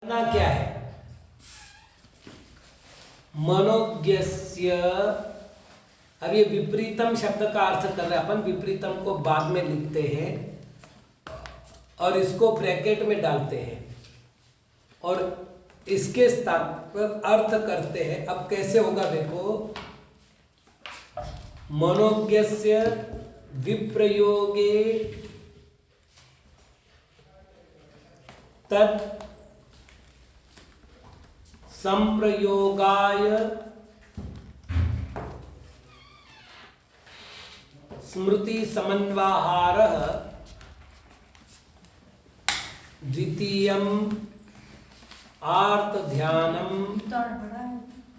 ना क्या है मनोज्ञस्य। अब ये विपरीतम शब्द का अर्थ कर रहे हैं अपन, विपरीतम को बाद में लिखते हैं और इसको ब्रैकेट में डालते हैं और इसके स्थान पर अर्थ करते हैं। अब कैसे होगा देखो, मनोज्ञस्य विप्रयोगे तत् संप्रयोगाय स्मृति समन्वाहारः द्वितीयम् आर्त ध्यानम्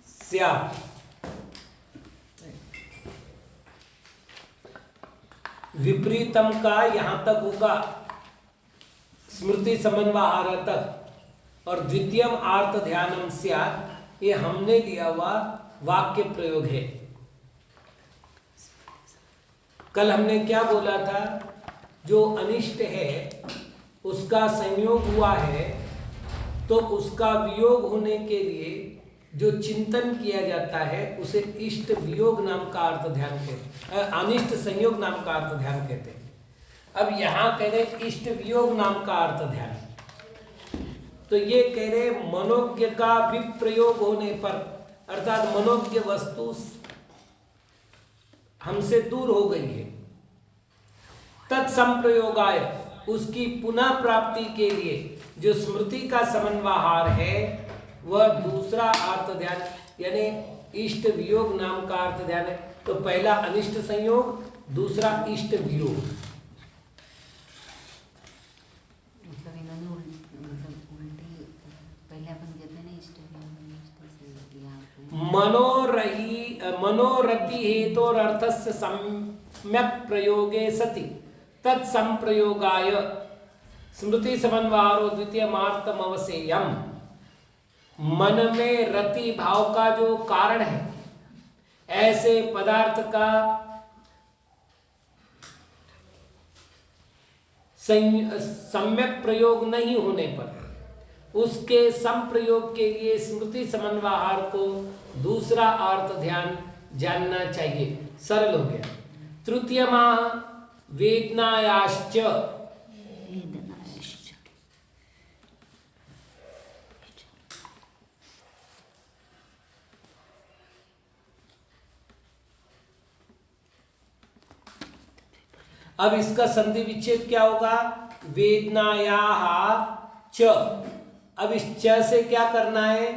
स्यात्। विपरीतम का यहां तक होगा स्मृति समन्वाहार तक, और द्वितीयम आर्त ध्यानम स्यात् ये हमने लिया हुआ वाक्य प्रयोग है। कल हमने क्या बोला था, जो अनिष्ट है उसका संयोग हुआ है तो उसका वियोग होने के लिए जो चिंतन किया जाता है उसे इष्ट वियोग नाम का अर्थ ध्यान कहते हैं, अनिष्ट संयोग नाम का अर्थ ध्यान कहते हैं। अब यहां कह रहे इष्ट वियोग नाम का अर्थ ध्यान, तो ये कह रहे मनोज्ञ का विप्रयोग होने पर, अर्थात मनोज्ञ वस्तु हमसे दूर हो गई है, तत्संप्रयोगाय उसकी पुनः प्राप्ति के लिए जो स्मृति का समन्वाहार है वह दूसरा अर्थ ध्यान यानी इष्ट वियोग नाम का अर्थ ध्यान है। तो पहला अनिष्ट संयोग, दूसरा इष्ट वियोग। मनोरथि हेतोरर्थस्य सम्यक् प्रयोगे सति तत्संप्रयोगाय स्मृति समन्वारो द्वितीयमार्तम अवसेयम्। मन में रति भाव का जो कारण है, ऐसे पदार्थ का सम्यक प्रयोग नहीं होने पर उसके संप्रयोग के लिए स्मृति समन्वाहार को दूसरा अर्थ ध्यान जानना चाहिए। सरल हो गया। तृतीयमा वेदनायाश्च, अब इसका संधि विच्छेद क्या होगा, वेदनायाः च। अब इस च से क्या करना है,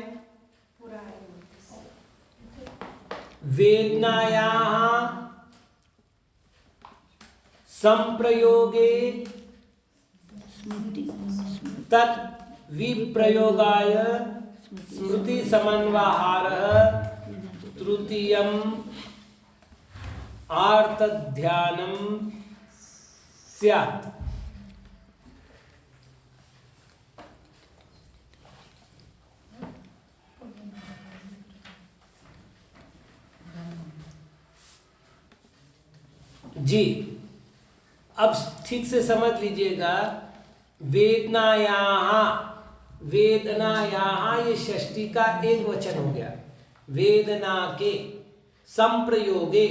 वेदनायाः संप्रयोगे तत् विप्रयोगाय स्मृति समन्वाहारः तृतीयम् आर्त ध्यानम् स्यात्। जी, अब ठीक से समझ लीजिएगा। वेदनायाः ये षष्ठी का एक वचन हो गया। वेदना के संप्रयोगे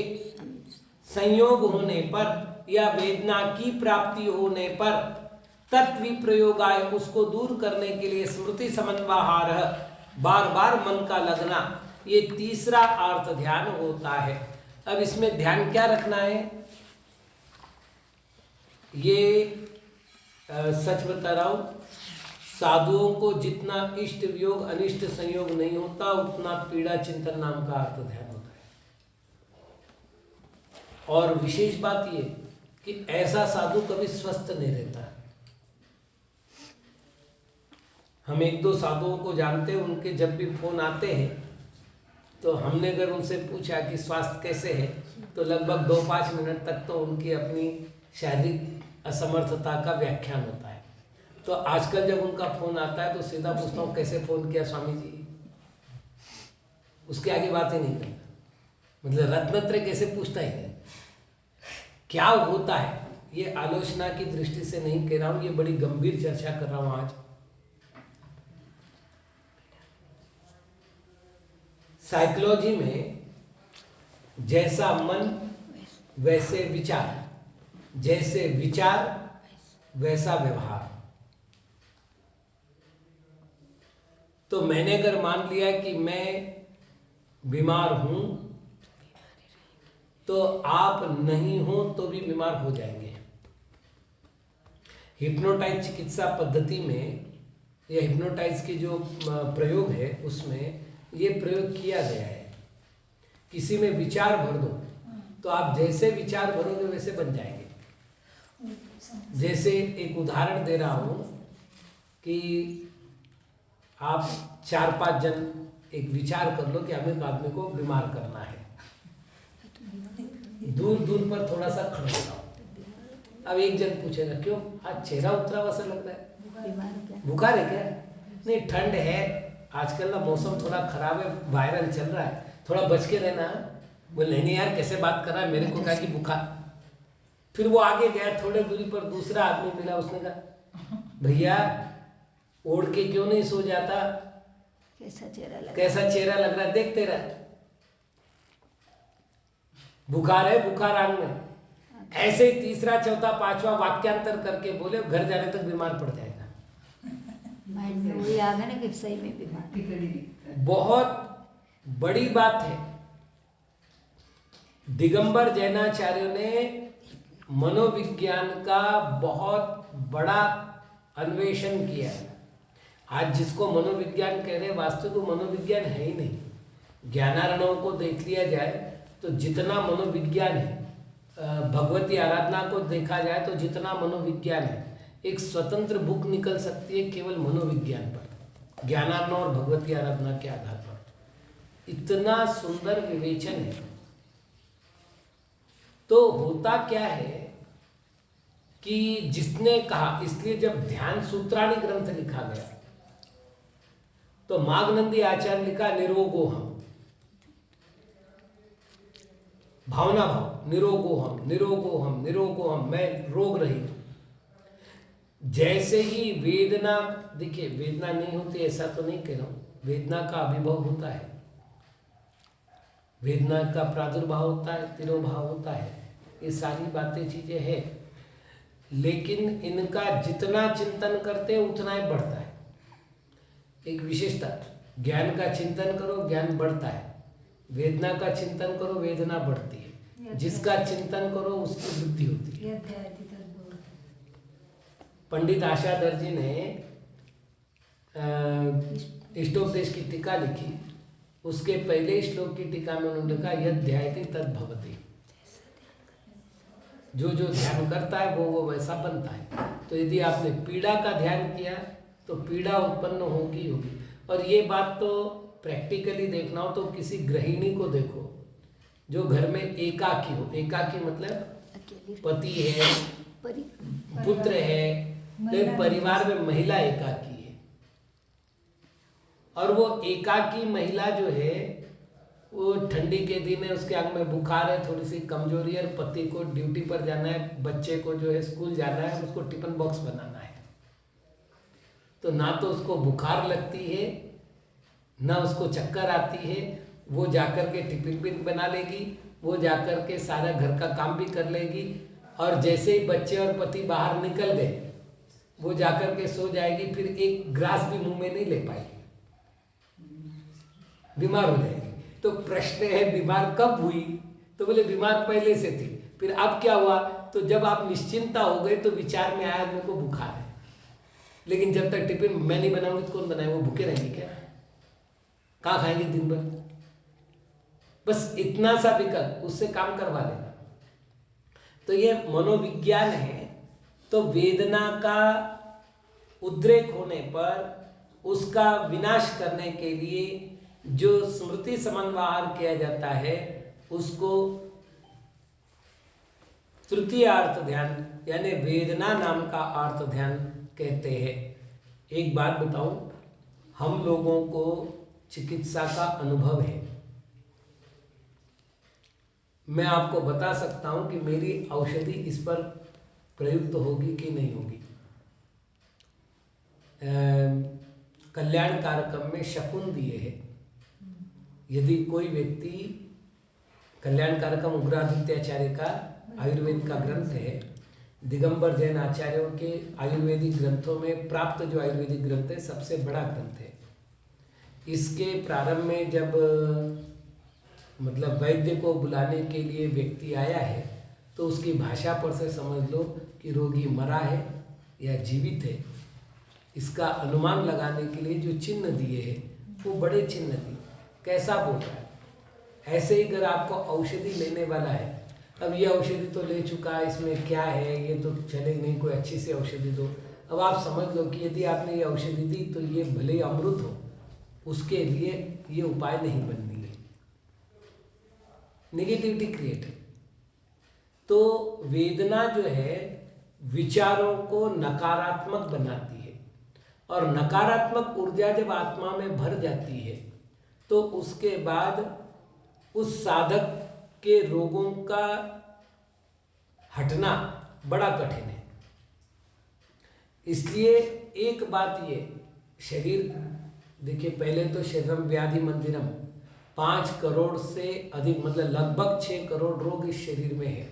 संयोग होने पर या वेदना की प्राप्ति होने पर तत्विप्रयोगाय उसको दूर करने के लिए स्मृति समन्वाहार बार बार मन का लगना, ये तीसरा अर्थ ध्यान होता है। अब इसमें ध्यान क्या रखना है, ये सच बता रहा हूं, साधुओं को जितना इष्ट वियोग अनिष्ट संयोग नहीं होता उतना पीड़ा चिंतन नाम का अर्थ ध्यान होता है। और विशेष बात ये कि ऐसा साधु कभी स्वस्थ नहीं रहता। हम एक दो साधुओं को जानते हैं, उनके जब भी फोन आते हैं तो हमने अगर उनसे पूछा कि स्वास्थ्य कैसे है तो लगभग 2-5 मिनट तक तो उनकी अपनी शारीरिक असमर्थता का व्याख्यान होता है। तो आजकल जब उनका फोन आता है तो सीधा पूछता हूँ कैसे फोन किया स्वामी जी, उसके आगे बात ही नहीं करता। मतलब रत्नत्रय कैसे पूछता ही नहीं, क्या होता है ये आलोचना की दृष्टि से नहीं कह रहा हूँ, ये बड़ी गंभीर चर्चा कर रहा हूँ आज। साइकोलॉजी में जैसा मन वैसे विचार, जैसे विचार वैसा व्यवहार। तो मैंने अगर मान लिया कि मैं बीमार हूं, तो आप नहीं हो तो भी बीमार हो जाएंगे। हिप्नोटाइज चिकित्सा पद्धति में या हिप्नोटाइज के जो प्रयोग है उसमें ये प्रयोग किया गया है। किसी में विचार भर दो तो आप जैसे विचार भरोगे वैसे बन जाएंगे। जैसे एक उदाहरण दे रहा हूँ कि आप 4-5 जन एक विचार कर लो कि हमें एक आदमी को बीमार करना है, दूर दूर पर थोड़ा सा खड़े हो। अब एक जन पूछेगा क्यों, आज चेहरा उतरा वैसा लग रहा है, बुखार है क्या? नहीं, ठंड है, आजकल ना मौसम थोड़ा खराब है, वायरल चल रहा है, थोड़ा बच के रहना। बोले नहीं यार कैसे बात कर रहा है, मेरे को कहा कि बुखार। फिर वो आगे गया, थोड़े दूरी पर दूसरा आदमी मिला, उसने कहा भैया ओढ़ के क्यों नहीं सो जाता, कैसा चेहरा लग रहा है, देख तेरा बुखार है, बुखार आंग में। ऐसे ही तीसरा चौथा पांचवा वाक्यांतर करके बोले, घर जाने तक बीमार पड़ जाएगा। वही आ गया ना कि सही में बीमार। बहुत बड़ी बात है। दिगंबर जैनाचार्य ने मनोविज्ञान का बहुत बड़ा अन्वेषण किया है। आज जिसको मनोविज्ञान कह रहे हैं, वास्तविक वो मनोविज्ञान है ही नहीं। ज्ञानारणों को देख लिया जाए तो जितना मनोविज्ञान है, भगवती आराधना को देखा जाए तो जितना मनोविज्ञान है, एक स्वतंत्र बुक निकल सकती है केवल मनोविज्ञान पर, ज्ञानारणों और भगवती आराधना के आधार पर। इतना सुंदर विवेचन है। तो होता क्या है कि जिसने कहा, इसलिए जब ध्यान सूत्राणी ग्रंथ लिखा गया तो मागनंदी आचार्य लिखा निरोगोहम, भावना भाव, निरोगोहम निरोगोहम निरोगोहम, मैं रोग रहित। जैसे ही वेदना, देखिए वेदना नहीं होती ऐसा तो नहीं कह रहा हूं, वेदना का अभिभव होता है, वेदना का प्रादुर्भाव होता है, तिरोभाव होता है, ये सारी बातें चीजें हैं। लेकिन इनका जितना चिंतन करते हैं उतना ही बढ़ता है। एक विशेषता, ज्ञान का चिंतन करो ज्ञान बढ़ता है, वेदना का चिंतन करो वेदना बढ़ती है, जिसका चिंतन करो उसकी वृद्धि होती है। पंडित आशाधर जी ने इष्टोपदेश की टीका लिखी, उसके पहले श्लोक की टीका में उन्होंने लिखा यद ध्यायति तद भवति, जो जो ध्यान करता है वो वैसा बनता है। तो यदि आपने पीड़ा का ध्यान किया तो पीड़ा उत्पन्न होगी होगी। और ये बात तो प्रैक्टिकली देखना हो तो किसी गृहिणी को देखो जो घर में एकाकी हो, एकाकी मतलब पति है, पुत्र है, लेकिन परिवार में महिला एकाकी है। और वो एकाकी महिला जो है वो ठंडी के दिन है, उसके अंग में बुखार है, थोड़ी सी कमजोरी है, पति को ड्यूटी पर जाना है, बच्चे को जो है स्कूल जाना है, उसको टिफिन बॉक्स बनाना है। तो ना तो उसको बुखार लगती है ना उसको चक्कर आती है, वो जाकर के टिफिन भी बना लेगी, वो जाकर के सारा घर का काम भी कर लेगी। और जैसे ही बच्चे और पति बाहर निकल गए वो जाकर के सो जाएगी, फिर एक ग्रास भी मुंह में नहीं ले पाएगी, बीमार हो जाएगी। तो प्रश्न है बीमार कब हुई, तो बोले बीमार पहले से थी, फिर अब क्या हुआ, तो जब आप निश्चिंता हो गए तो विचार में आया मेरे को बुखार है। लेकिन जब तक टिफिन मैं नहीं बनाऊंगी तो कौन बनाए, वो भूखे रहेंगे क्या, कहाँ खाएंगे दिन भर। बस इतना सा विकल्प, उससे काम करवा लेना। तो ये मनोविज्ञान है। तो वेदना का उद्रेक होने पर उसका विनाश करने के लिए जो स्मृति समन्वय किया जाता है उसको तृतीय अर्थ ध्यान यानी वेदना नाम का अर्थ ध्यान कहते हैं। एक बात बताऊं, हम लोगों को चिकित्सा का अनुभव है। मैं आपको बता सकता हूं कि मेरी औषधि इस पर प्रयुक्त होगी कि नहीं होगी। कल्याण कार्यक्रम में शकुन दिए हैं, यदि कोई व्यक्ति कल्याणकारकम उग्रादित्याचार्य का आयुर्वेद का ग्रंथ है, दिगंबर जैन आचार्यों के आयुर्वेदिक ग्रंथों में प्राप्त जो आयुर्वेदिक ग्रंथ है सबसे बड़ा ग्रंथ है। इसके प्रारंभ में जब मतलब वैद्य को बुलाने के लिए व्यक्ति आया है तो उसकी भाषा पर से समझ लो कि रोगी मरा है या जीवित है। इसका अनुमान लगाने के लिए जो चिन्ह दिए हैं वो बड़े चिन्ह दिए। कैसा बोल रहा है? ऐसे ही अगर आपको औषधि लेने वाला है, अब ये औषधि तो ले चुका है, इसमें क्या है, ये तो चले नहीं, कोई अच्छी सी औषधि दो। अब आप समझ लो कि यदि आपने ये औषधि दी तो ये भले ही अमृत हो, उसके लिए ये उपाय नहीं बननी है, नेगेटिविटी क्रिएट है। तो वेदना जो है विचारों को नकारात्मक बनाती है, और नकारात्मक ऊर्जा जब आत्मा में भर जाती है तो उसके बाद उस साधक के रोगों का हटना बड़ा कठिन है। इसलिए एक बात ये, शरीर देखिए, पहले तो शरीरम व्याधि मंदिरम, 5 करोड़ से अधिक मतलब लगभग 6 करोड़ रोग इस शरीर में है,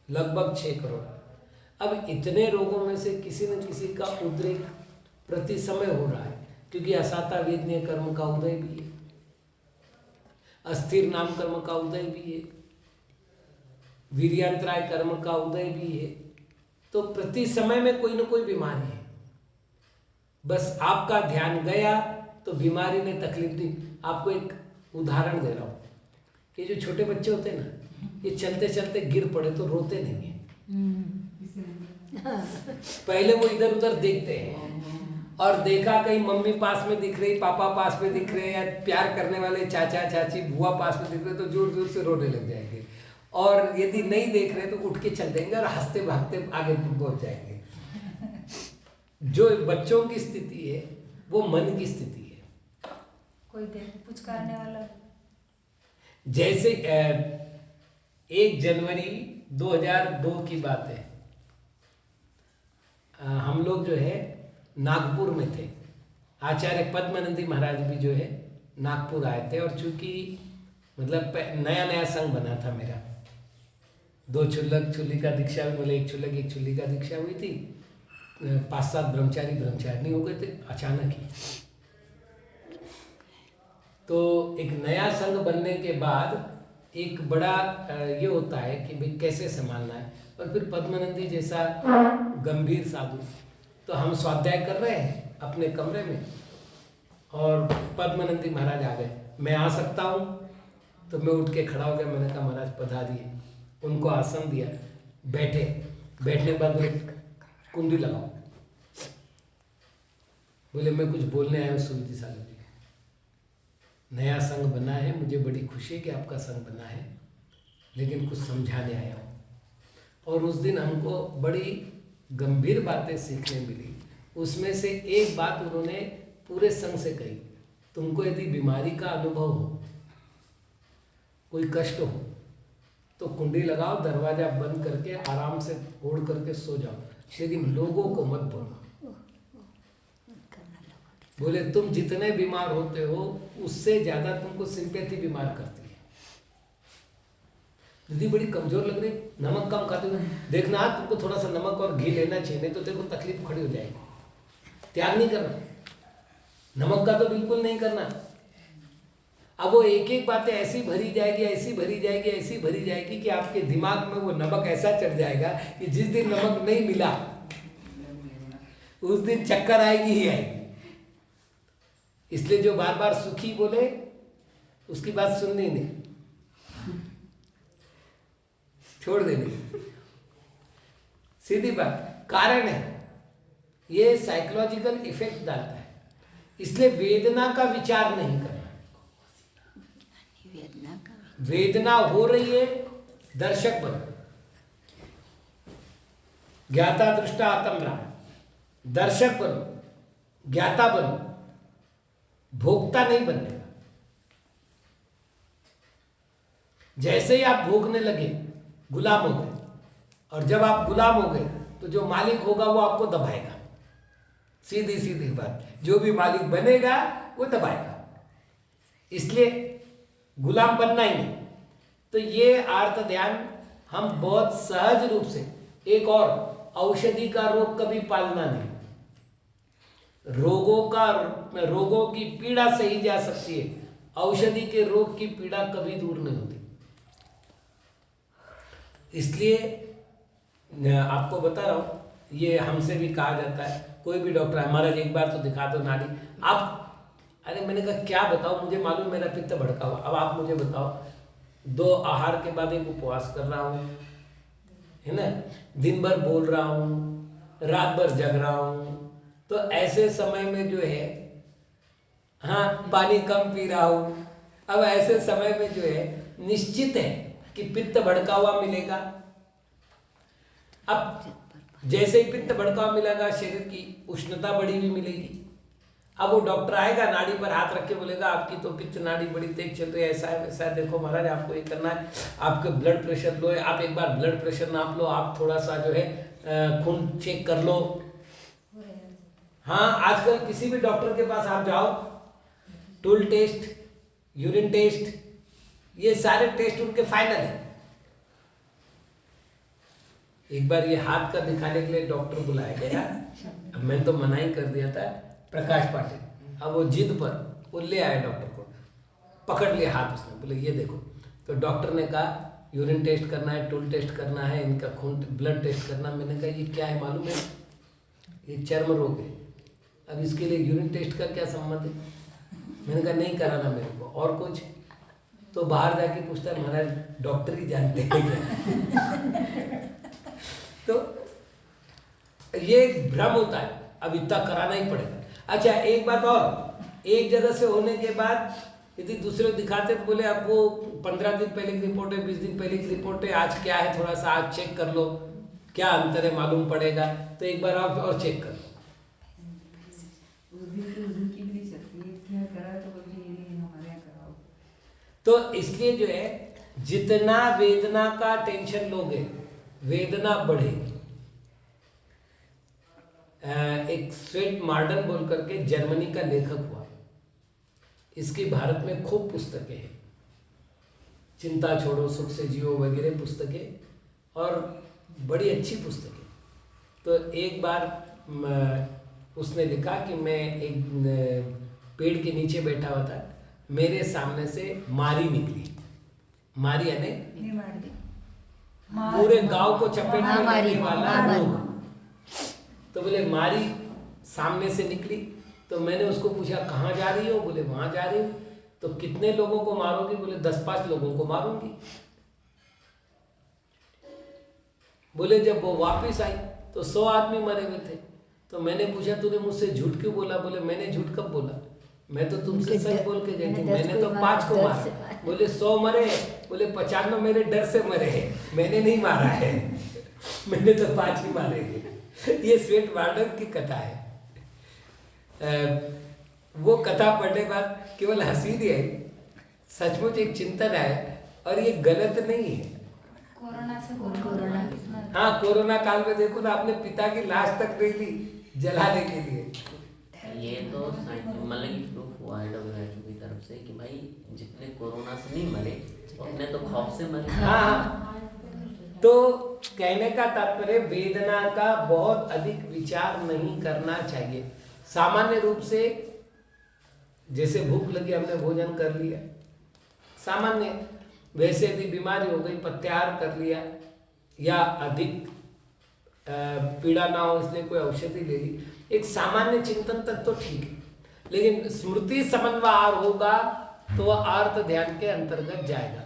लगभग 6 करोड़। अब इतने रोगों में से किसी न किसी का उद्रेक प्रति समय हो रहा है, क्योंकि असाता वेदनीय कर्म का उदय भी है, अस्थिर नाम कर्म का उदय भी है, वीर्यांतराय कर्म का उदय भी है। तो प्रति समय में कोई न कोई बीमारी है। बस आपका ध्यान गया तो बीमारी ने तकलीफ दी। आपको एक उदाहरण दे रहा हूँ, ये जो छोटे बच्चे होते हैं ना, ये चलते चलते गिर पड़े तो रोते नहीं है। पहले वो इधर उधर देखते हैं, और देखा कहीं मम्मी पास में दिख रही, पापा पास में दिख रहे, या प्यार करने वाले चाचा चाची बुआ पास में दिख रहे तो जोर जोर से रोने लग जाएंगे। और यदि नहीं देख रहे तो उठ के चल देंगे और हंसते भागते आगे पहुंच जाएंगे। जो बच्चों की स्थिति है वो मन की स्थिति है। कोई देख पुचकारने वाला, जैसे 1 जनवरी 2002 की बात है, हम लोग जो है नागपुर में थे। आचार्य पद्मानंदी महाराज भी जो है नागपुर आए थे, और चूंकि मतलब नया नया संघ बना था मेरा, 2 छुल्लक छुल्ली का दीक्षा हुई, मतलब 1 छुल्लक 1 छुल्ली का दीक्षा हुई थी, 5-7 ब्रह्मचारिणी हो गए थे अचानक ही। तो एक नया संघ बनने के बाद एक बड़ा ये होता है कि भाई कैसे संभालना है। और फिर पद्मानंदी जैसा गंभीर साधु, तो हम स्वाध्याय कर रहे हैं अपने कमरे में, और पद्मानंदी महाराज आ गए। मैं आ सकता हूँ? तो मैं उठ के खड़ा हो गया। मैंने कहा महाराज पधारिए। उनको आसन दिया, बैठे। बैठने के बाद बोले कुंडी लगाओ। बोले मैं कुछ बोलने आया हूँ सुविधि सागर जी, नया संघ बना है, मुझे बड़ी खुशी है कि आपका संघ बना है, लेकिन कुछ समझाने आया हूँ। और उस दिन हमको बड़ी गंभीर बातें सीखने मिली। उसमें से एक बात उन्होंने पूरे संघ से कही, तुमको यदि बीमारी का अनुभव हो, कोई कष्ट हो, तो कुंडी लगाओ, दरवाजा बंद करके आराम से ओढ़ करके सो जाओ, लेकिन लोगों को मत बोलो। बोले तुम जितने बीमार होते हो उससे ज्यादा तुमको सिंपैथी बीमार करती है। दीदी बड़ी कमजोर लग रही, नमक कम खाते हो, देखना तुमको थोड़ा सा नमक और घी लेना चाहिए, नहीं तो देखो तकलीफ खड़ी हो जाएगी। त्याग नहीं करना, नमक का तो बिल्कुल नहीं करना। अब वो एक एक बातें ऐसी भरी जाएगी, ऐसी भरी जाएगी, ऐसी भरी जाएगी कि आपके दिमाग में वो नमक ऐसा चढ़ जाएगा कि जिस दिन नमक नहीं मिला उस दिन चक्कर आएगी ही आएगी। इसलिए जो बार बार सुखी बोले उसकी बात सुननी नहीं, छोड़ देनी, सीधी बात। कारण है ये साइकोलॉजिकल इफेक्ट डालता है। इसलिए वेदना का विचार नहीं करना। वेदना हो रही है, दर्शक बनो, ज्ञाता दृष्टा आत्मरा, दर्शक बनो, ज्ञाता बनो, भोक्ता नहीं बनने का। जैसे ही आप भोगने लगे गुलाम हो गए, और जब आप गुलाम हो गए तो जो मालिक होगा वो आपको दबाएगा। सीधी सीधी बात, जो भी मालिक बनेगा वो दबाएगा। इसलिए गुलाम बनना ही नहीं। तो ये आर्त ध्यान हम बहुत सहज रूप से, एक और औषधि का रोग कभी पालना नहीं, रोगों की पीड़ा सही जा सकती है, औषधि के रोग की पीड़ा कभी दूर नहीं होती। इसलिए आपको बता रहा हूँ, ये हमसे भी कहा जाता है, कोई भी डॉक्टर है, महाराज एक बार तो दिखा दो नाड़ी। आप, अरे मैंने कहा क्या बताओ, मुझे मालूम मेरा पित्त भड़का हुआ, अब आप मुझे बताओ, 2 आहार के बाद एक उपवास कर रहा हूँ, है ना, दिन भर बोल रहा हूँ, रात भर जग रहा हूँ, तो ऐसे समय में जो है, हाँ पानी कम पी रहा हूँ, अब ऐसे समय में जो है निश्चित है कि पित्त भड़का हुआ मिलेगा। अब जैसे ही पित्त भड़का हुआ मिलेगा, शरीर की उष्णता बढ़ी हुई मिलेगी। अब वो डॉक्टर आएगा, नाड़ी पर हाथ रख के बोलेगा आपकी तो पित्त नाड़ी बड़ी तेज चल रही है, ऐसा है वैसा है, देखो महाराज आपको ये करना है, आपके ब्लड प्रेशर लो है, आप एक बार ब्लड प्रेशर नाप लो, आप थोड़ा सा जो है खून चेक कर लो। हाँ आजकल किसी भी डॉक्टर के पास आप जाओ, टूल टेस्ट, यूरिन टेस्ट, ये सारे टेस्ट उनके फाइनल है। एक बार ये हाथ का दिखाने के लिए डॉक्टर बुलाया गया, अब मैं तो मना ही कर दिया था, प्रकाश पाटिल, अब वो जिद पर वो ले आए डॉक्टर को, पकड़ लिया हाथ उसने, बोले ये देखो। तो डॉक्टर ने कहा यूरिन टेस्ट करना है, टूल टेस्ट करना है, इनका खून ब्लड टेस्ट करना। मैंने कहा ये क्या है मालूम है, ये चर्म रोग है, अब इसके लिए यूरिन टेस्ट का क्या संबंध है। मैंने कहा नहीं कराना मेरे को, और कुछ, तो बाहर जाके पूछता है महाराज डॉक्टर ही जानते हैं क्या। तो ये एक भ्रम होता है, अब इतना कराना ही पड़ेगा। अच्छा एक बात और, एक जगह से होने के बाद यदि दूसरे दिखाते तो बोले अब वो 15 दिन पहले की रिपोर्ट है, 20 दिन पहले की रिपोर्ट है, आज क्या है थोड़ा सा आज चेक कर लो, क्या अंतर है मालूम पड़ेगा, तो एक बार आप और चेक कर लो। तो इसलिए जो है जितना वेदना का टेंशन लोगे वेदना बढ़ेगी। एक स्वेट मार्डन बोल करके जर्मनी का लेखक हुआ, इसकी भारत में खूब पुस्तकें हैं, चिंता छोड़ो सुख से जियो वगैरह पुस्तकें, और बड़ी अच्छी पुस्तकें। तो एक बार उसने लिखा कि मैं एक पेड़ के नीचे बैठा हुआ था, मेरे सामने से मारी निकली, मारी यानी पूरे गांव को चपेट में लेने वाला रोग। तो बोले मारी सामने से निकली, तो मैंने उसको पूछा कहाँ जा रही हो, बोले वहां जा रही हूँ। तो कितने लोगों को मारोगी, बोले 10-5 लोगों को मारूंगी। बोले जब वो वापस आई तो 100 आदमी मरे हुए थे। तो मैंने पूछा तूने मुझसे झूठ क्यों बोला, बोले मैंने झूठ कब बोला, मैं तो तुमसे सच बोल के गई थी, मैंने तो 5 को मारा। बोले 100 मरे, बोले 95 मेरे डर से मरे हैं, मैंने नहीं मारा है, मैंने तो 5 ही मारे हैं। ये स्वेट मार्डन की कथा है। वो कथा पढ़ने बाद केवल हंसी नहीं आई, सचमुच एक चिंतन आया, और ये गलत नहीं है। कोरोना से हाँ कोरोना काल में देखो ना, अपने पिता की लाश तक नहीं ली जलाने के लिए। ये तो मतलब कि प्रूफ हुआ है WHO की तरफ से कि भाई जितने कोरोना से नहीं मरे उतने तो खौफ से मरे। हाँ तो कहने का तात्पर्य वेदना का बहुत अधिक विचार नहीं करना चाहिए। सामान्य रूप से जैसे भूख लगी हमने भोजन कर लिया, सामान्य, वैसे यदि बीमारी हो गई प्रत्याहार कर लिया, या अधिक पीड़ा ना हो इसलिए कोई औषधि ले ली, एक सामान्य चिंतन तक तो ठीक है। लेकिन स्मृति समन्वय होगा तो वह आर्त ध्यान के अंतर्गत जाएगा,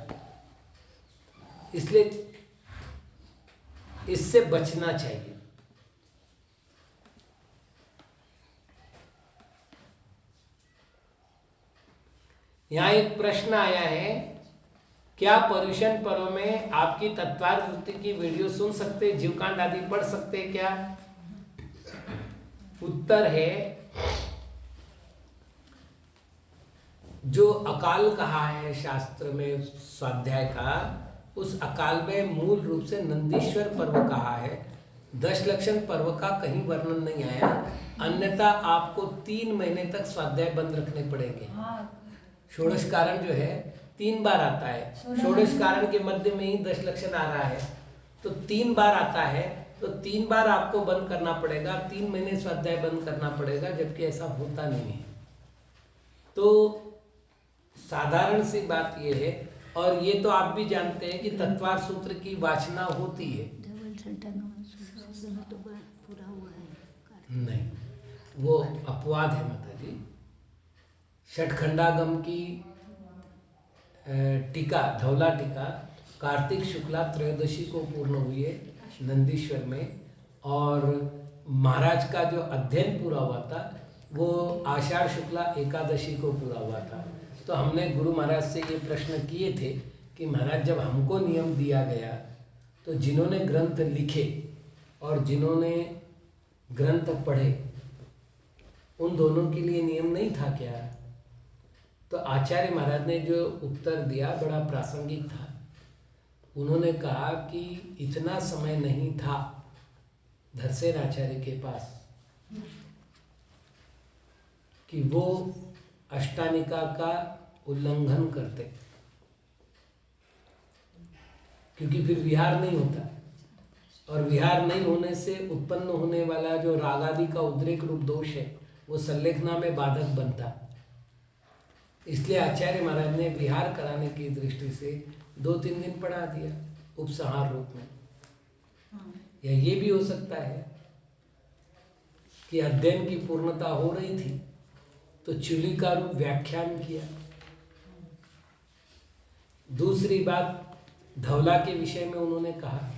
इसलिए इससे बचना चाहिए। यहाँ एक प्रश्न आया है, क्या पर्युषण पर्व में आपकी तत्वार वृत्ति की वीडियो सुन सकते, जीवकांड आदि पढ़ सकते क्या? उत्तर है, जो अकाल कहा है शास्त्र में स्वाध्याय का, उस अकाल में मूल रूप से नंदीश्वर पर्व कहा है, 10 लक्षण पर्व का कहीं वर्णन नहीं आया। अन्यथा आपको 3 महीने तक स्वाध्याय बंद रखने पड़ेंगे। हाँ षोडश कारण जो है 3 बार आता है। षोडश कारण के मध्य में ही 10 लक्षण आ रहा है, तो 3 बार आता है, तो 3 बार आपको बंद करना पड़ेगा, 3 महीने स्वाध्याय बंद करना पड़ेगा, जबकि ऐसा होता नहीं है। तो साधारण सी बात ये है, और ये तो आप भी जानते हैं कि तत्वार सूत्र की वाचना होती है। पूरा हुआ है नहीं, वो अपवाद है माता जी। षटखंडागम की टीका, धौला टीका कार्तिक शुक्ला त्रयोदशी को पूर्ण हुई है नंदीश्वर में, और महाराज का जो अध्ययन पूरा हुआ था वो आषाढ़ शुक्ला एकादशी को पूरा हुआ था। तो हमने गुरु महाराज से ये प्रश्न किए थे कि महाराज जब हमको नियम दिया गया तो जिन्होंने ग्रंथ लिखे और जिन्होंने ग्रंथ पढ़े उन दोनों के लिए नियम नहीं था क्या? तो आचार्य महाराज ने जो उत्तर दिया बड़ा प्रासंगिक था। उन्होंने कहा कि इतना समय नहीं था धरसेन आचार्य के पास कि वो अष्टानिका का उल्लंघन करते, क्योंकि फिर विहार नहीं होता, और विहार नहीं होने से उत्पन्न होने वाला जो रागादि का उद्रेक रूप दोष है वो संलेखना में बाधक बनता। इसलिए आचार्य महाराज ने विहार कराने की दृष्टि से 2-3 दिन पढ़ा दिया उपसंहार रूप में। या ये भी हो सकता है कि अध्ययन की पूर्णता हो रही थी तो चूली का रूप व्याख्यान किया। दूसरी बात, धौला के विषय में उन्होंने कहा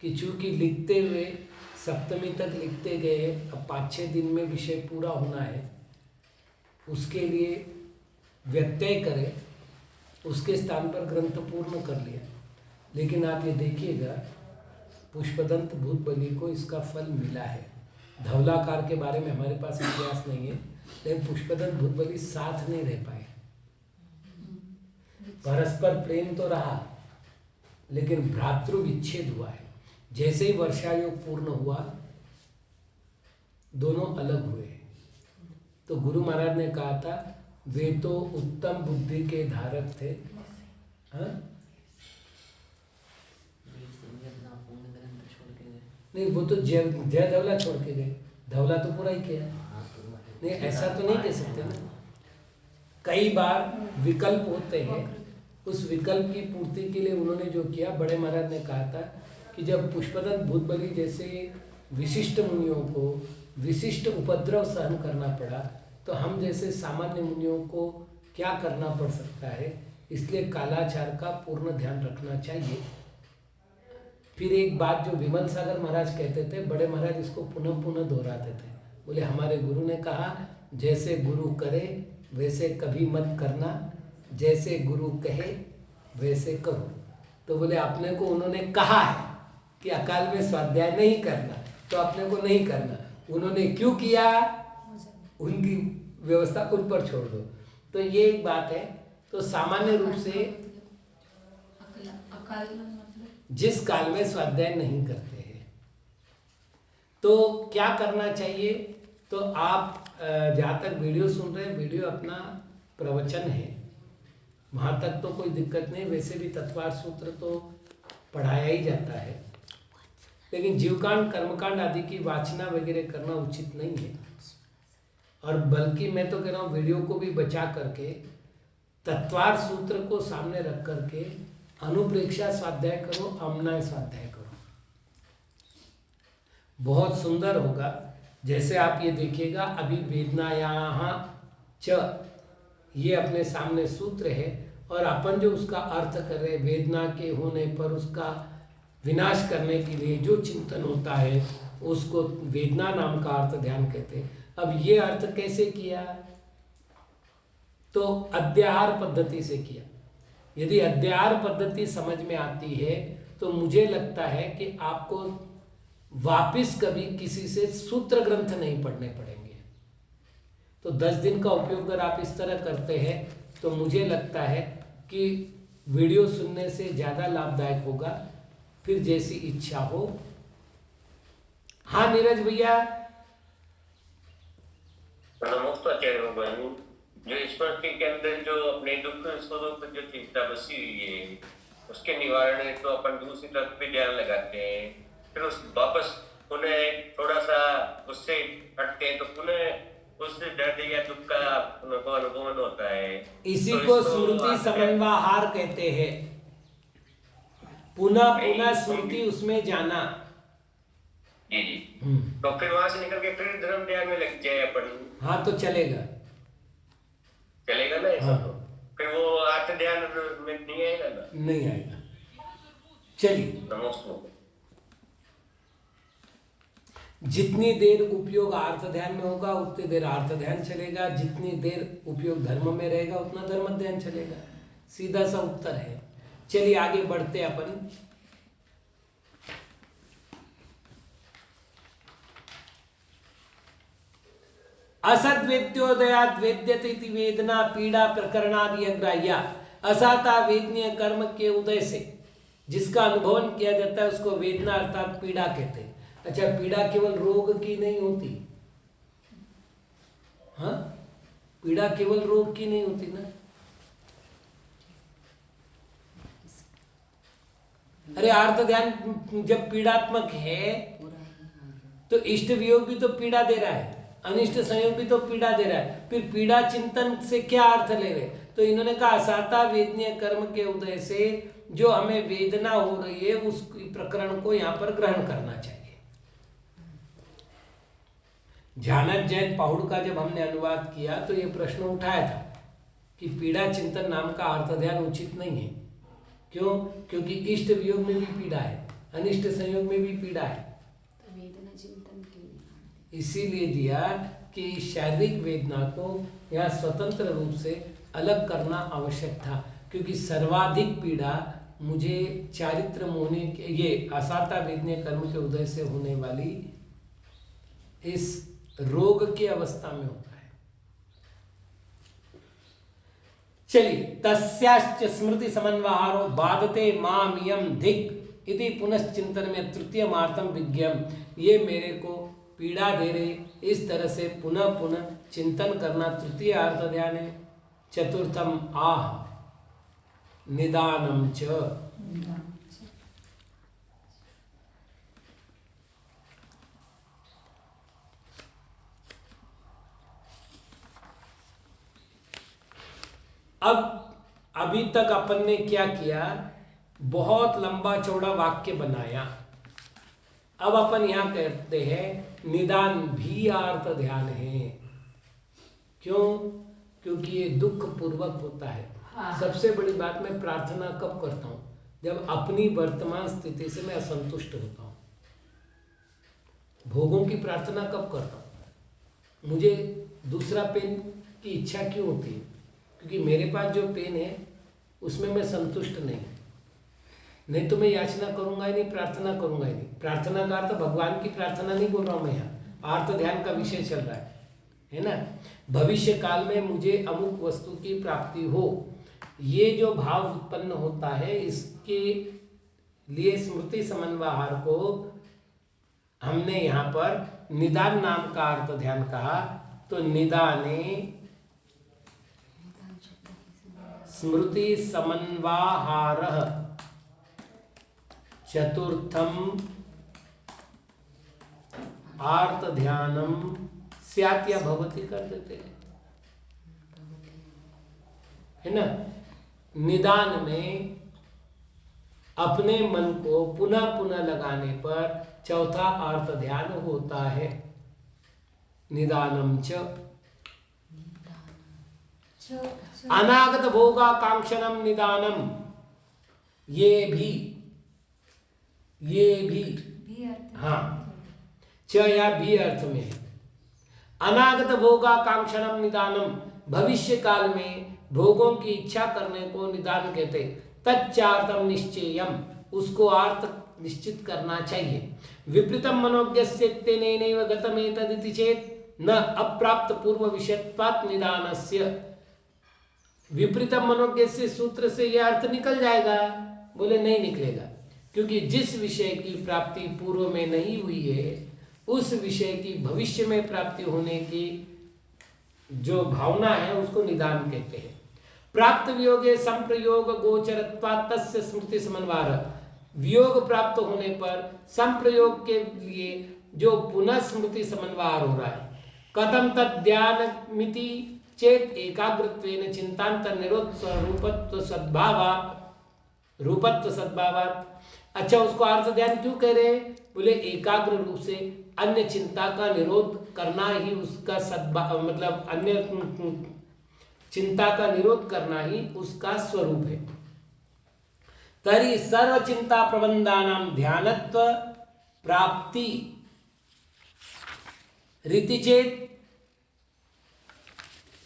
कि चूंकि लिखते हुए सप्तमी तक लिखते गए, अब 5-6 दिन में विषय पूरा होना है, उसके लिए व्यत्यय करे, उसके स्थान पर ग्रंथ पूर्ण कर लिया। लेकिन आप ये देखिएगा पुष्पदंत भूतबली को इसका फल मिला है। धौलाकार के बारे में हमारे पास इतिहास नहीं है, लेकिन पुष्पदंत भूतबली साथ नहीं रह पाए। परस्पर प्रेम तो रहा, लेकिन भ्रातृ विच्छेद हुआ है। जैसे ही वर्षा योग पूर्ण हुआ दोनों अलग हुए। तो गुरु महाराज ने कहा था वे तो उत्तम बुद्धि के धारक थे। हाँ? नहीं, वो तो जय धौला छोड़ के गए, धौला तो पूरा ही किया। नहीं, ऐसा तो नहीं कह सकते ना। कई बार विकल्प होते हैं, उस विकल्प की पूर्ति के लिए उन्होंने जो किया, बड़े महाराज ने कहा था कि जब पुष्पदंत भूतबली जैसे विशिष्ट मुनियों को विशिष्ट उपद्रव सहन करना पड़ा, तो हम जैसे सामान्य मुनियों को क्या करना पड़ सकता है, इसलिए कालाचार का पूर्ण ध्यान रखना चाहिए। फिर एक बात जो विमल सागर महाराज कहते थे, बड़े महाराज इसको पुनः पुनः दोहराते थे। बोले हमारे गुरु ने कहा जैसे गुरु करे वैसे कभी मत करना, जैसे गुरु कहे वैसे करो। तो बोले अपने को उन्होंने कहा है कि अकाल में स्वाध्याय नहीं करना, तो अपने को नहीं करना। उन्होंने क्यों किया, उनकी व्यवस्था उन पर छोड़ दो। तो ये एक बात है। तो सामान्य रूप से अकाल मतलब जिस काल में स्वाध्याय नहीं करते हैं तो क्या करना चाहिए। तो आप जहाँ तक वीडियो सुन रहे हैं, वीडियो अपना प्रवचन है, वहाँ तक तो कोई दिक्कत नहीं। वैसे भी तत्वार सूत्र तो पढ़ाया ही जाता है, लेकिन जीवकांड कर्मकांड आदि की वाचना वगैरह करना उचित नहीं है। और बल्कि मैं तो कह रहा हूँ वीडियो को भी बचा करके तत्वार सूत्र को सामने रख करके अनुप्रेक्षा स्वाध्याय करो, अमनाय स्वाध्याय करो, बहुत सुंदर होगा। जैसे आप ये देखिएगा, अभी वेदनायाः च ये अपने सामने सूत्र है, और अपन जो उसका अर्थ कर रहे, वेदना के होने पर उसका विनाश करने के लिए जो चिंतन होता है उसको वेदना नाम का अर्थ ध्यान कहते हैं। अब ये अर्थ कैसे किया, तो अध्याहार पद्धति से किया। यदि अध्याहार पद्धति समझ में आती है तो मुझे लगता है कि आपको वापिस कभी किसी से सूत्र ग्रंथ नहीं पढ़ने पड़ेंगे। तो 10 दिन का उपयोग अगर आप इस तरह करते हैं तो मुझे लगता है कि वीडियो सुनने से ज़्यादा लाभदायक होगा। फिर जैसी इच्छा हो। हाँ नीरज भैया, जो स्मृति के अंदर जो अपने दुख स्वरूप जो चिंता बसी हुई है, उसके निवारण है तो अपन दूसरी तरफ पे ध्यान लगाते हैं, फिर उस वापस पुनः थोड़ा सा उससे हटते हैं तो पुनः उस दर्द या दुख का अनुभव होता है। इसी तो को इसको स्मृति समन्वयहार कहते हैं। पुनः पुनः स्मृति उसमें जाना। जी जी। तो फिर वहां से निकल के फिर धर्म ध्यान में लग जाए अपन। हाँ तो चलेगा ना ऐसा। हाँ। तो फिर वो आर्थ ध्यान में नहीं आएगा ना। नहीं आएगा। चलिए, नमस्कार। जितनी देर उपयोग अर्थ ध्यान में होगा उतनी देर अर्थ ध्यान चलेगा, जितनी देर उपयोग धर्म में रहेगा उतना धर्म ध्यान चलेगा। सीधा सा उत्तर है। चलिए आगे बढ़ते अपन। असद्वेद्योदयाद वेद्यते इति वेदना पीड़ा प्रकरणादि अग्राह्या। असाता वेदनीय कर्म के उदय से जिसका अनुभवन किया जाता है उसको वेदना अर्थात पीड़ा कहते हैं। अच्छा, पीड़ा केवल रोग की नहीं होती। हाँ, पीड़ा केवल रोग की नहीं होती ना। अरे अर्थ ध्यान जब पीड़ात्मक है तो इष्ट वियोग भी तो पीड़ा दे रहा है, अनिष्ट संयोग भी तो पीड़ा दे रहा है। फिर पीड़ा चिंतन से क्या अर्थ ले रहे? तो इन्होंने कहा असाता वेदनीय कर्म के उदय से जो हमें वेदना हो रही है उस प्रकरण को यहाँ पर ग्रहण करना चाहिए। जानक जैन पहुड़ का जब हमने अनुवाद किया तो ये प्रश्न उठाया था कि पीड़ा चिंतन नाम का अर्थ ध्यान उचित नहीं है। क्यों? क्योंकि इष्ट वियोग में भी पीड़ा है, अनिष्ट संयोग में भी पीड़ा है। तो वेदना चिंतन क्यों? इसीलिए दिया कि शारीरिक वेदना को यहाँ स्वतंत्र रूप से अलग करना आवश्यक था, क्योंकि सर्वाधिक पीड़ा मुझे चारित्र मोहने के ये असाता वेदनीय कर्म के उदय से होने वाली इस रोग की अवस्था में होता है। चलिए, तस्याश्च स्मृति समन्वहारो बाधते मामियम धिक इति पुनश्चिंतन में तृतीय मार्थम विज्ञम। ये मेरे को पीड़ा दे रहे, इस तरह से पुनः पुनः चिंतन करना तृतीय अर्थ ध्यान है। चतुर्थम आह निदानम च। अब अभी तक अपन ने क्या किया? बहुत लंबा चौड़ा वाक्य बनाया। अब अपन यहां कहते हैं निदान भी अर्थ ध्यान है। क्यों? क्योंकि ये दुख पूर्वक होता है। सबसे बड़ी बात, मैं प्रार्थना कब करता हूं? जब अपनी वर्तमान स्थिति से मैं असंतुष्ट होता हूं। भोगों की प्रार्थना कब करता हूं? मुझे दूसरा पेन की इच्छा क्यों होती है? क्योंकि मेरे पास जो पेन है उसमें मैं संतुष्ट नहीं तो मैं याचना करूंगा ही नहीं, प्रार्थना करूंगा ही नहीं। प्रार्थना का अर्थ भगवान की प्रार्थना नहीं बोल रहा हूं मैं, यहाँ अर्थ ध्यान का विषय चल रहा है ना। भविष्य काल में मुझे अमुक वस्तु की प्राप्ति हो, ये जो भाव उत्पन्न होता है, इसके लिए स्मृति समन्वयहार को हमने यहाँ पर निदान नाम का अर्थ ध्यान कहा। तो निदाने स्मृति समन्वयहारः चतुर्थम आर्त ध्यानम स्यात् या भवति कर देते हैं, है ना। निदान में अपने मन को पुनः पुनः लगाने पर चौथा अर्थ ध्यान होता है। निदानम च अनागत भोगाकांक्षणम निदानम। ये भी अर्थ हाँ, च या भी अर्थ में है। अनागत भोगाकांक्षणम निदानम, भविष्य काल में भोगों की इच्छा करने को निदान कहते। तच्चार्थम निश्चयम, उसको अर्थ निश्चित करना चाहिए। विपरीतम मनोज्ञस्य तेनैव गतमेतदिति चेत् न अप्राप्त पूर्व विषयत्वात् निदानस्य। विपरीतम मनोज्ञस्य सूत्र से यह अर्थ निकल जाएगा? बोले नहीं निकलेगा, क्योंकि जिस विषय की प्राप्ति पूर्व में नहीं हुई है उस विषय की भविष्य में प्राप्ति होने की जो भावना है उसको निदान कहते हैं। प्राप्त वियोगे संप्रयोग गोचरत्वात् तस्य स्मृति समन्वार, वियोग प्राप्त होने पर संप्रयोग के लिए जो पुनः स्मृति समन्वार हो रहा है। कथम तद ध्यान मिति चेत एकाग्रत्वेन चिंतांतर निरोध रूपत्व सद्भावात्। अच्छा, उसको अर्थ ध्यान क्यों कह रहे हैं? बोले एकाग्र रूप से अन्य चिंता का निरोध करना ही उसका मतलब अन्य चिंता का निरोध करना ही उसका स्वरूप है। तरी सर्व चिंता प्रबंधानां ध्यानत्व प्राप्ति रीति चेत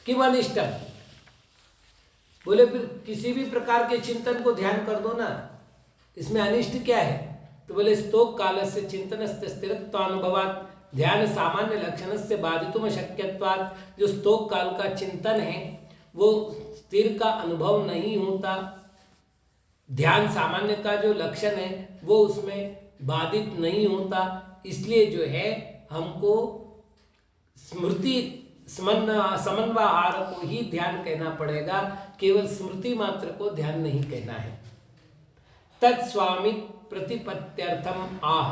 किम अनिष्टम। बोले फिर किसी भी प्रकार के चिंतन को ध्यान कर दो ना, इसमें अनिष्ट क्या है? तो बोले स्तोक काल से चिंतन स्थिरत्वानुभवात् ध्यान सामान्य लक्षण से बाधितुम शक्यत्वात्। जो स्तोक काल का चिंतन है वो स्थिर का अनुभव नहीं होता, ध्यान सामान्य का जो लक्षण है वो उसमें बाधित नहीं होता। इसलिए जो है हमको स्मृति समन्वयहार को ही ध्यान कहना पड़ेगा, केवल स्मृति मात्र को ध्यान नहीं कहना है। तत्स्वामी प्रतिपत्त्यर्थम आह।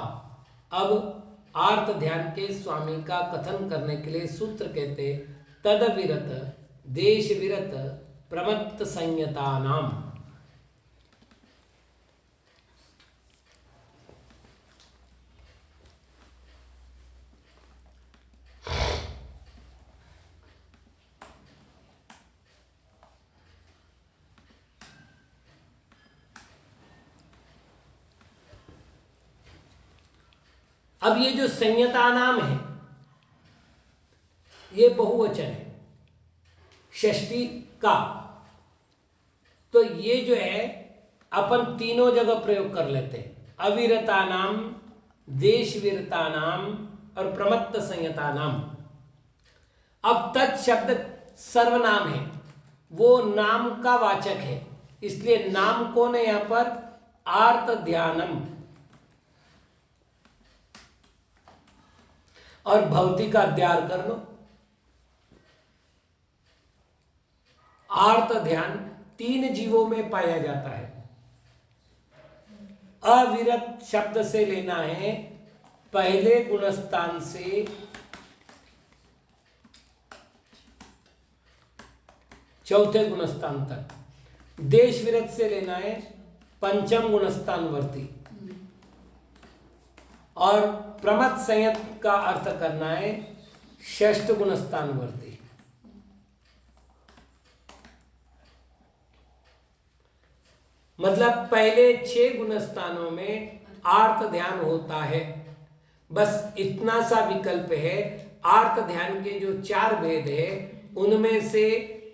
अब आर्त ध्यान के स्वामी का कथन करने के लिए सूत्र कहते तदविरत देश विरत प्रमत्त संयतानाम। अब ये जो संयता नाम है ये बहुवचन है षष्ठी का, तो ये जो है अपन तीनों जगह प्रयोग कर लेते हैं। अविरता नाम, देश विरता नाम और प्रमत्त संयता नाम। अब तत् शब्द सर्वनाम है, वो नाम का वाचक है, इसलिए नाम कौन है यहां पर? आर्त ध्यानम। और भवती का अध्यार कर लो। आर्त ध्यान 3 जीवों में पाया जाता है। अविरत शब्द से लेना है पहले गुणस्थान से चौथे गुणस्थान तक। देश विरत से लेना है पंचम गुणस्थानवर्ती। और प्रमत्त संयत का अर्थ करना है षष्ठ गुणस्थानवर्ती। मतलब पहले 6 गुणस्थानों में आर्त ध्यान होता है। बस इतना सा विकल्प है। आर्त ध्यान के जो 4 भेद है उनमें से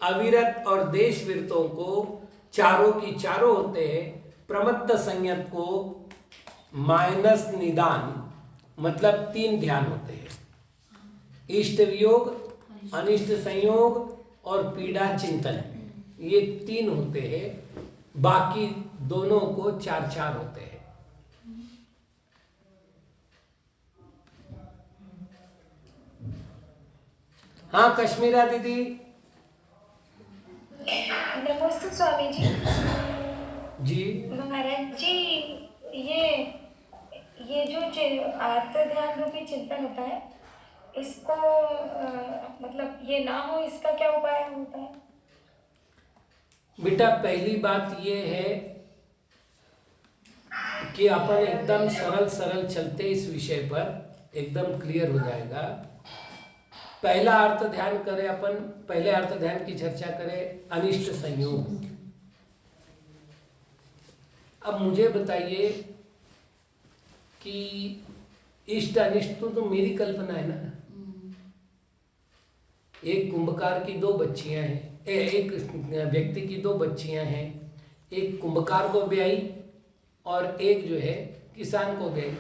अविरत और देश विरतों को चारों की चारों होते हैं। प्रमत्त संयत को माइनस निदान मतलब 3 ध्यान होते हैं। इष्ट वियोग, अनिष्ट संयोग और पीड़ा चिंतन, ये 3 होते हैं। बाकी दोनों को 4 होते हैं। हाँ कश्मीरा दीदी। नमस्ते स्वामी जी। जी महाराज जी, ये जो आर्त ध्यान रूपी चिंतन होता है, इसको मतलब ये ना हो, इसका क्या उपाय होता है? बेटा पहली बात ये है कि अपन एकदम सरल चलते इस विषय पर, एकदम क्लियर हो जाएगा। पहला अर्थ ध्यान करें अपन, पहले अर्थ ध्यान की चर्चा करें अनिष्ट संयोग। अब मुझे बताइए कि इष्ट अनिष्ट तो मेरी कल्पना है ना। एक कुंभकार की 2 बच्चियां हैं, एक व्यक्ति की 2 बच्चियां हैं। एक कुंभकार को ब्याई और एक जो है किसान को ब्याई।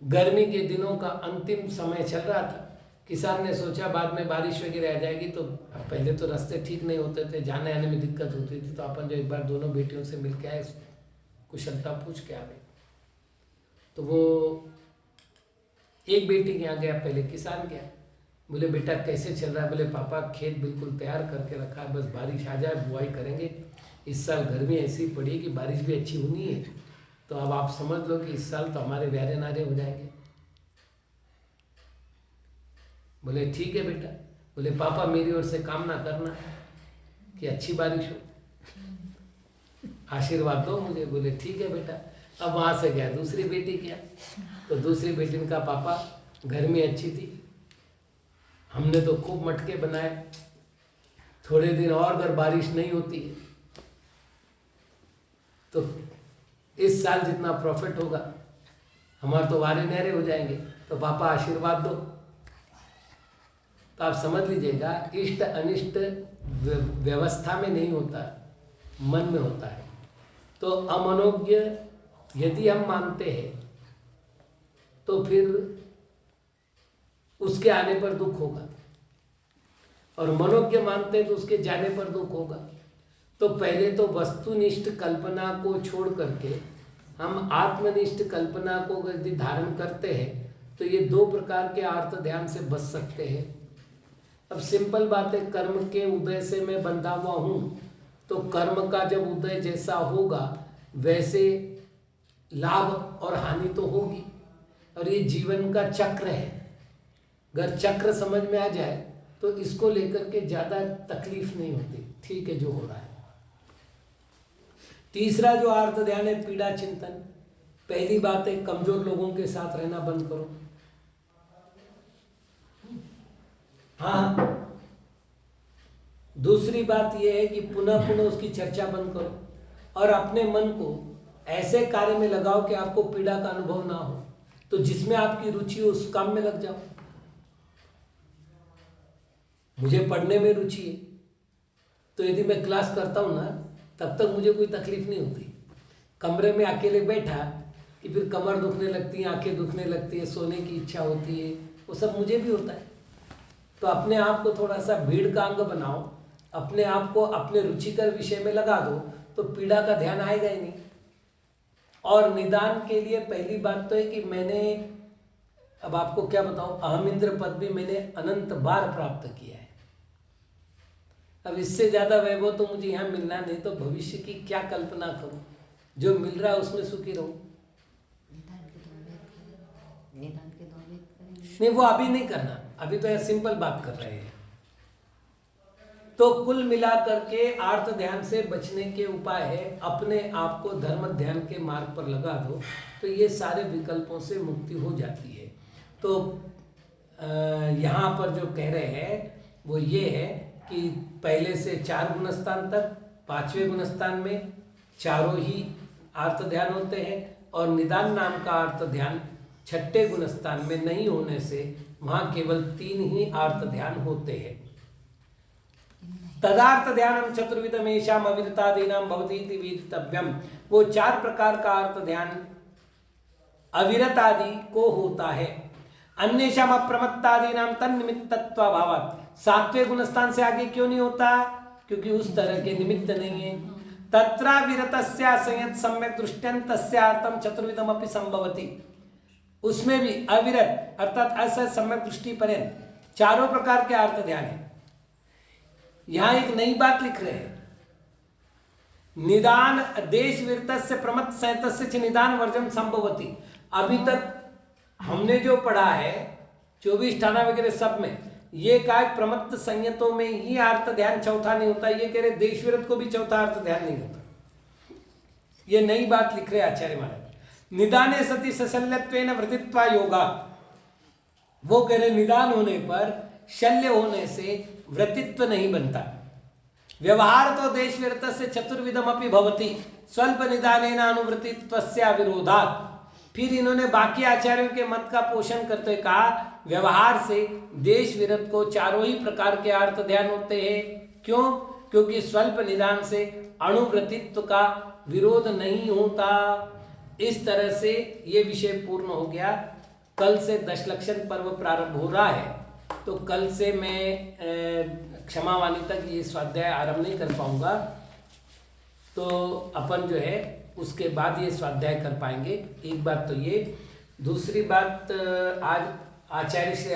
गर्मी के दिनों का अंतिम समय चल रहा था। किसान ने सोचा बाद में बारिश वगैरह आ जाएगी, तो पहले तो रास्ते ठीक नहीं होते थे, जाने आने में दिक्कत होती थी, तो अपन जो एक बार दोनों बेटियों से मिल के आए, कुशलता पूछ के आ गए। तो वो एक बेटी के यहाँ गया, पहले किसान गया। बोले बेटा कैसे चल रहा है? बोले पापा खेत बिल्कुल तैयार करके रखा है, बस बारिश आ जाए बुआई करेंगे। इस साल गर्मी ऐसी पड़ी है कि बारिश भी अच्छी होनी है, तो अब आप समझ लो कि इस साल तो हमारे व्यारे नारे हो जाएंगे। बोले ठीक है बेटा। बोले पापा मेरी ओर से कामना करना कि अच्छी बारिश हो, आशीर्वाद दो मुझे। बोले ठीक है बेटा। अब वहाँ से गया दूसरी बेटी क्या, तो दूसरी बेटी ने कहा पापा गर्मी अच्छी थी, हमने तो खूब मटके बनाए, थोड़े दिन और अगर बारिश नहीं होती है तो इस साल जितना प्रॉफिट होगा हमारे तो वारे नहरे हो जाएंगे, तो पापा आशीर्वाद दो। तो आप समझ लीजिएगा इष्ट अनिष्ट व्यवस्था में नहीं होता, मन में होता है। तो अमनोज्ञ यदि हम मानते हैं तो फिर उसके आने पर दुख होगा, और मनोज्ञ मानते हैं तो उसके जाने पर दुख होगा। तो पहले तो वस्तुनिष्ठ कल्पना को छोड़ करके हम आत्मनिष्ठ कल्पना को यदि धारण करते हैं तो ये दो प्रकार के आर्त ध्यान से बच सकते हैं। अब सिंपल बात है, कर्म के उदय से मैं बंधा हुआ हूँ, तो कर्म का जब उदय जैसा होगा वैसे लाभ और हानि तो होगी, और ये जीवन का चक्र है। अगर चक्र समझ में आ जाए तो इसको लेकर के ज़्यादा तकलीफ नहीं होती, ठीक है जो हो रहा है। तीसरा जो आर्त ध्यान है पीड़ा चिंतन। पहली बात है कमजोर लोगों के साथ रहना बंद करो। हाँ, दूसरी बात यह है कि पुनः पुनः उसकी चर्चा बंद करो, और अपने मन को ऐसे कार्य में लगाओ कि आपको पीड़ा का अनुभव ना हो। तो जिसमें आपकी रुचि हो उस काम में लग जाओ। मुझे पढ़ने में रुचि है, तो यदि मैं क्लास करता हूँ ना तब तक मुझे कोई तकलीफ नहीं होती। कमरे में अकेले बैठा कि फिर कमर दुखने लगती है, आंखें दुखने लगती है, सोने की इच्छा होती है, वो सब मुझे भी होता है। तो अपने आप को थोड़ा सा भीड़ का अंग बनाओ, अपने आप को अपने रुचिकर विषय में लगा दो, तो पीड़ा का ध्यान आएगा ही नहीं। और निदान के लिए पहली बात तो है कि मैंने, अब आपको क्या बताऊं, अहम इंद्र पद भी मैंने अनंत बार प्राप्त किया है। अब इससे ज़्यादा वैभव तो मुझे यहाँ मिलना नहीं, तो भविष्य की क्या कल्पना करूं, जो मिल रहा है उसमें सुखी रहूं। निदान के दो वेद करेंगे। नहीं, वो अभी नहीं करना, अभी तो यह सिंपल बात कर रहे हैं। तो कुल मिलाकर के आर्त ध्यान से बचने के उपाय है अपने आप को धर्म ध्यान के मार्ग पर लगा दो, तो ये सारे विकल्पों से मुक्ति हो जाती है। तो यहाँ पर जो कह रहे हैं वो ये है कि पहले से 4 गुणस्थान तक, 5वें गुणस्थान में चारों ही आर्त ध्यान होते हैं, और निदान नाम का आर्त ध्यान 6ठे गुणस्थान में नहीं होने से वहाँ केवल 3 ही आर्त ध्यान होते हैं। तदार्थ ध्यानम चतुर्विधमेषाम अविरतादीनाम भवति इति वेदितव्यम। वो 4 प्रकार का अर्थ ध्यान अविरत आदि को होता है। अन्येषाम अप्रमत्तादीनाम तन्निमित्तत्वाभावात्। 7वें गुणस्थान से आगे क्यों नहीं होता? क्योंकि उस तरह के निमित्त नहीं है। तत्रा विरतस्या संयत सम्यक दृष्ट्यन्तस्यार्थम चतुर्विधमपि संभवति। उसमें भी अविरत अर्थात असह सम्यक दृष्टि पर्यंत 4 प्रकार के अर्थ ध्यान है। यहां एक नई बात लिख रहे हैं, निदान देश विरतस्य प्रमत्त संयतस्य च निदान वर्जम संभवति। अभी तक हमने जो पढ़ा है 24 ठाना वगैरह सब में ये कहा प्रमत्त संयतों में ही अर्थ ध्यान चौथा नहीं होता, ये कह रहे देश विरत को भी चौथा अर्थ ध्यान नहीं होता। ये नई बात लिख रहे आचार्य महाराज। निदाने सति सशल्यत्वेन वृत्तित्वा योगा। वो कह रहे निदान होने पर शल्य होने से वृत्तित्व नहीं बनता। व्यवहार तो देश विरतस्य चतुर्विधमपि भवति स्वल्प निदानेन अनुवृत्तित्वस्य विरोधात्। फिर इन्होंने बाकी आचार्यों के मत का पोषण करते हुए कहा व्यवहार से देश विरत को 4 ही प्रकार के अर्थ ध्यान होते हैं। क्यों? क्योंकि स्वल्प निदान से अणुवृत्तित्व का विरोध नहीं होता। इस तरह से ये विषय पूर्ण हो गया। कल से दशलक्षण पर्व प्रारंभ हो रहा है, तो कल से मैं क्षमावाणी तक ये स्वाध्याय आरंभ नहीं कर पाऊंगा, तो अपन जो है उसके बाद ये स्वाध्याय कर पाएंगे। एक बात तो ये। दूसरी बात, आज आचार्य से